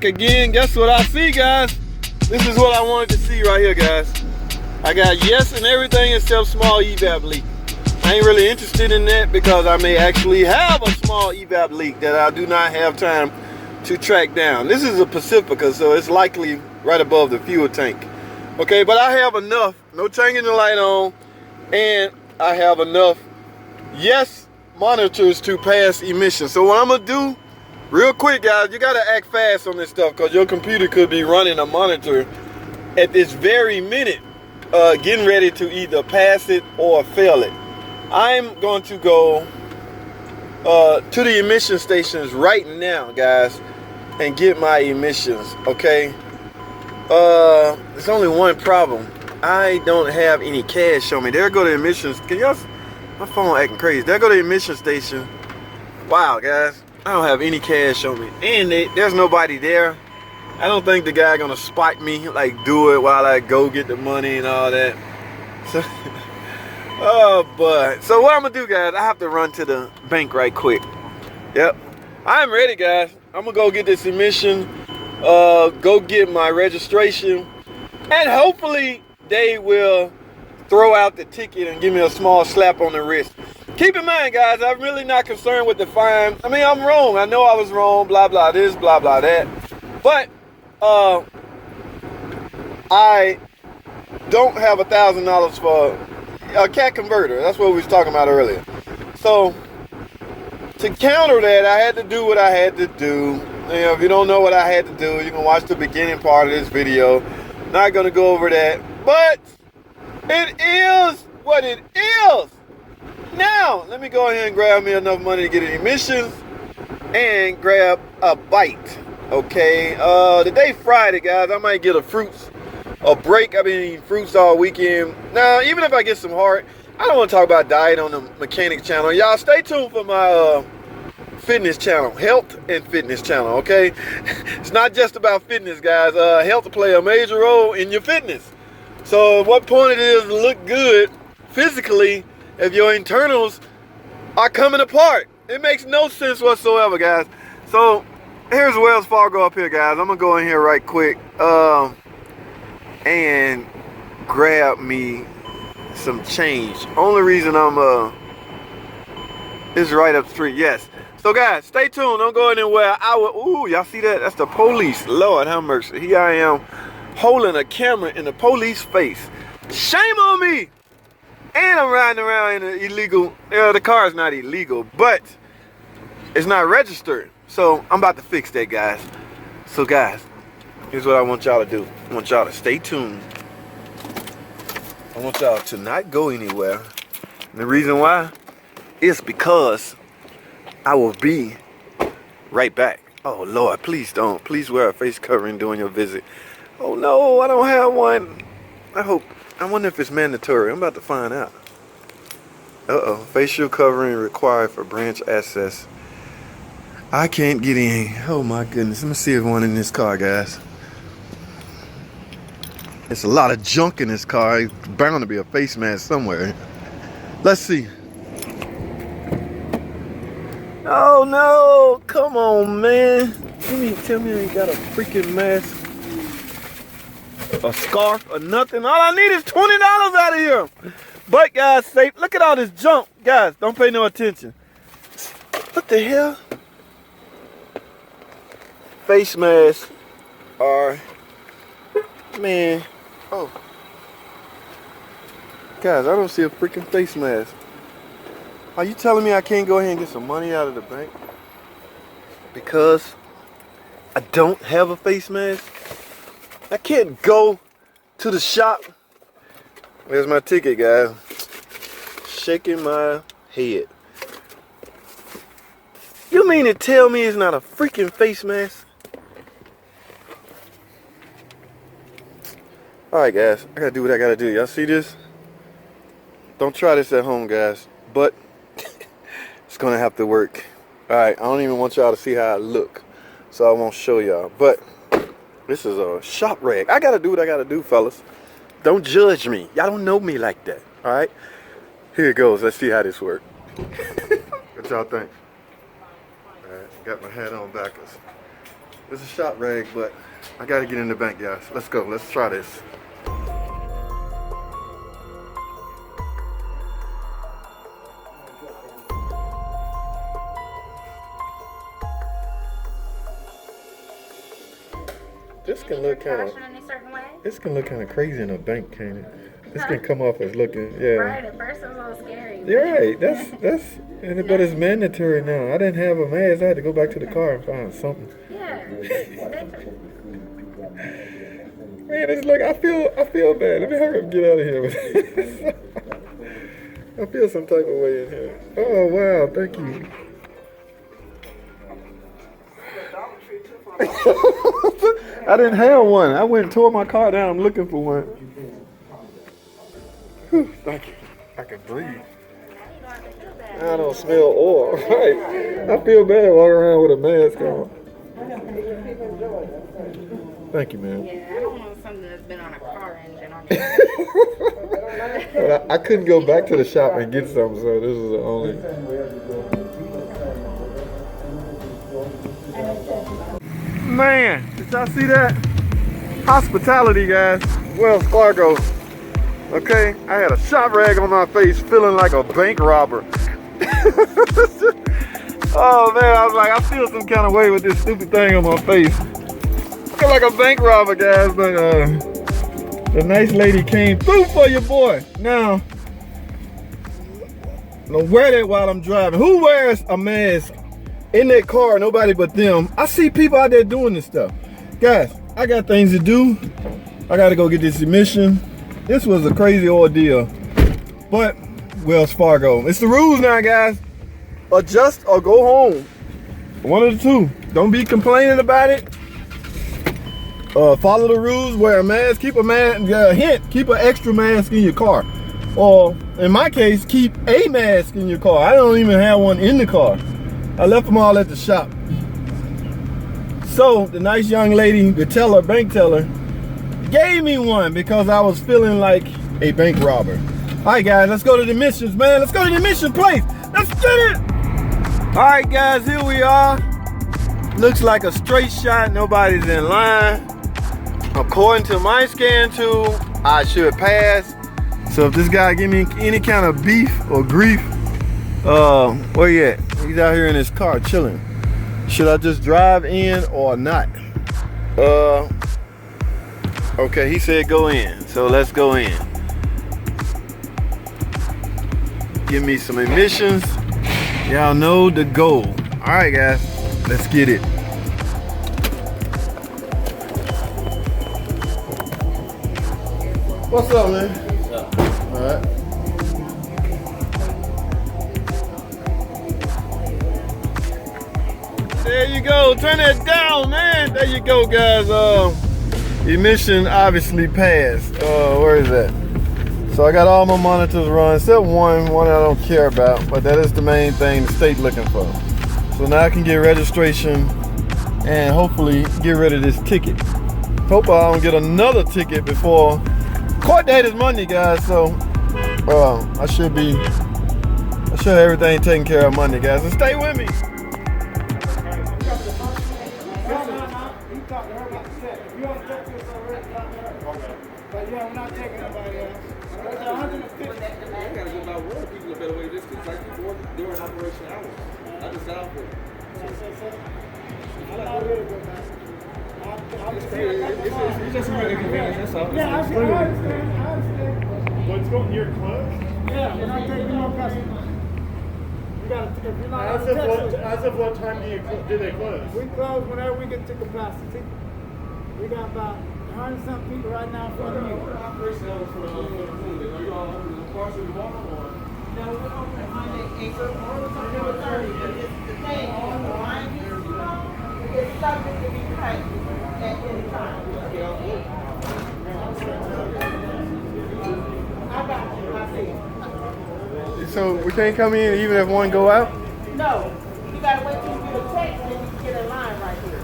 Again, guess what I see, guys? This is what I wanted to see right here, guys. I got yes and everything except small evap leak. I ain't really interested in that because I may actually have a small evap leak that I do not have time to track down. This is a Pacifica, so it's likely right above the fuel tank. Okay, but I have enough, no changing the light on, and I have enough yes monitors to pass emissions. So what I'm gonna do real quick, guys, you gotta act fast on this stuff because your computer could be running a monitor at this very minute, getting ready to either pass it or fail it. I'm going to go to the emission stations right now, guys, and get my emissions, okay? There's only one problem. I don't have any cash on me. There go the emissions. Can y'all? My phone acting crazy. There go the emission station. Wow, guys. I don't have any cash on me. And there's nobody there. I don't think the guy gonna spot me, like do it while I go get the money and all that. So, oh, but so what I'm gonna do, guys, I have to run to the bank right quick. Yep. I'm ready, guys. I'm gonna go get this emission, go get my registration, and hopefully they will throw out the ticket and give me a small slap on the wrist. Keep in mind, guys, I'm really not concerned with the fine. I mean, I'm wrong. I know I was wrong, blah, blah, this, blah, blah, that. But I don't have $1,000 for a cat converter. That's what we was talking about earlier. So to counter that, I had to do what I had to do. You know, if you don't know what I had to do, you can watch the beginning part of this video. Not gonna go over that, but it is what it is. Now, let me go ahead and grab me enough money to get an emissions and grab a bite. Okay, today Friday, guys. I might get a break. I've been eating fruits all weekend. Now, even if I get some heart, I don't want to talk about diet on the mechanic channel. Y'all stay tuned for my fitness channel, health and fitness channel, okay? It's not just about fitness, guys. Health will play a major role in your fitness. So what point it is to look good physically if your internals are coming apart? It makes no sense whatsoever, guys. So here's Wells Fargo up here, guys. I'm gonna go in here right quick and grab me some change. Only reason I'm is right up the street. Yes. So guys, stay tuned. Don't go anywhere. Ooh, y'all see that? That's the police. Lord have mercy. Here I am holding a camera in the police face. Shame on me. And I'm riding around in an illegal, the car is not illegal, but it's not registered. So I'm about to fix that, guys. So guys, here's what I want y'all to do. I want y'all to stay tuned. I want y'all to not go anywhere. And the reason why is because I will be right back. Oh Lord, please don't. Please wear a face covering during your visit. Oh no, I don't have one. I wonder if it's mandatory. I'm about to find out. Uh-oh. Facial covering required for branch access. I can't get in. Oh my goodness. Let me see if one in this car, guys. It's a lot of junk in this car. It's bound to be a face mask somewhere. Let's see. Oh no. Come on, man. Tell me I ain't got a freaking mask, a scarf, or nothing. All I need is $20 out of here. But guys, look at all this junk. Guys, don't pay no attention. What the hell? Face masks are, man. Oh. Guys, I don't see a freaking face mask. Are you telling me I can't go ahead and get some money out of the bank because I don't have a face mask? I can't go to the shop. Where's my ticket, guys? Shaking my head. You mean to tell me it's not a freaking face mask? Alright, guys. I gotta do what I gotta do. Y'all see this? Don't try this at home, guys. But it's gonna have to work. Alright, I don't even want y'all to see how I look, so I won't show y'all. But this is a shop rag. I gotta do what I gotta do, fellas. Don't judge me. Y'all don't know me like that. Alright? Here it goes. Let's see how this works. What y'all think? Alright, got my hat on backwards. It's a shop rag, but I gotta get in the bank, guys. Let's go. Let's try this. This can look kind of crazy in a bank, can't it? This can come off as looking, yeah. Right, at first it was a little scary. You're right. But it's mandatory now. I didn't have a mask. I had to go back to the car and find something. Yeah. Man, it's like I feel bad. Let me hurry up and get out of here. I feel some type of way in here. Oh wow, thank you. I didn't have one. I went and tore my car down. I'm looking for one. Whew, thank you. I can breathe. I don't smell oil. Right. I feel bad walking around with a mask on. Thank you, man. Yeah, I don't want something that's been on a car engine on it. But I couldn't go back to the shop and get something, so this is the only. Man, did y'all see that? Hospitality, guys. Wells Fargo. Okay, I had a shop rag on my face, feeling like a bank robber. Oh man, I was like, I feel some kind of way with this stupid thing on my face. I feel like a bank robber, guys, but the nice lady came through for your boy. Now, don't wear that while I'm driving. Who wears a mask in that car? Nobody but them. I see people out there doing this stuff. Guys, I got things to do. I gotta go get this emission. This was a crazy ordeal, but Wells Fargo. It's the rules now, guys. Adjust or go home. One of the two. Don't be complaining about it. Follow the rules, wear a mask, keep a mask, hint, keep an extra mask in your car. Or in my case, keep a mask in your car. I don't even have one in the car. I left them all at the shop. So the nice young lady, the teller, bank teller, gave me one because I was feeling like a bank robber. All right, guys, let's go to the missions, man. Let's go to the mission place. Let's get it. All right, guys, here we are. Looks like a straight shot. Nobody's in line. According to my scan tool, I should pass. So if this guy give me any kind of beef or grief, where he at? He's out here in his car chilling. Should I just drive in or not? Okay, he said go in, so let's go in. Give me some emissions. Y'all know the goal. All right, guys, let's get it. What's up, man? What's up? All right. There you go. Turn that down, man. There you go, guys. Emission obviously passed. Where is that? So I got all my monitors run, except one I don't care about, but that is the main thing the state looking for. So now I can get registration and hopefully get rid of this ticket. Hope I don't get another ticket before court date is Monday, guys. So I should have everything taken care of Monday, guys. So stay with me. But yeah, we're not taking nobody else. There's 150. I gotta go by road. People a better way this because like before during operation hours. I just got out for it. I'm not ready to go back. It's just an inconvenience, that's all. Yeah, I understand. What's going you're closed? Yeah, we're not taking no customers. You gotta if you're not as of what time do they close? We close whenever we get to capacity. We got about 100-some people right now in front of you. What are operation hours for the food? Are you all open the parts of the water or? No, we're open Monday, 8 to 4:30. It's the thing, the line is too long. It's subject to be cut at any time. I got you, I see it. So we can't come in even if one go out? No, you gotta wait till you get a text and you can get in line right here.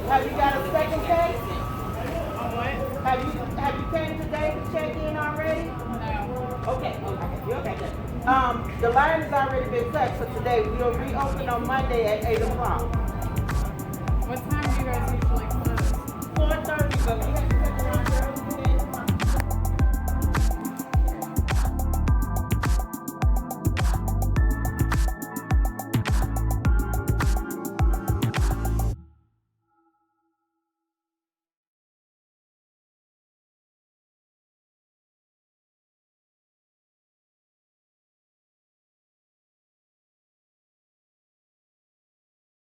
Have you got a second text? Have you came today to check in already? No. Okay. The line has already been set for today. We'll reopen on Monday at 8 o'clock. What time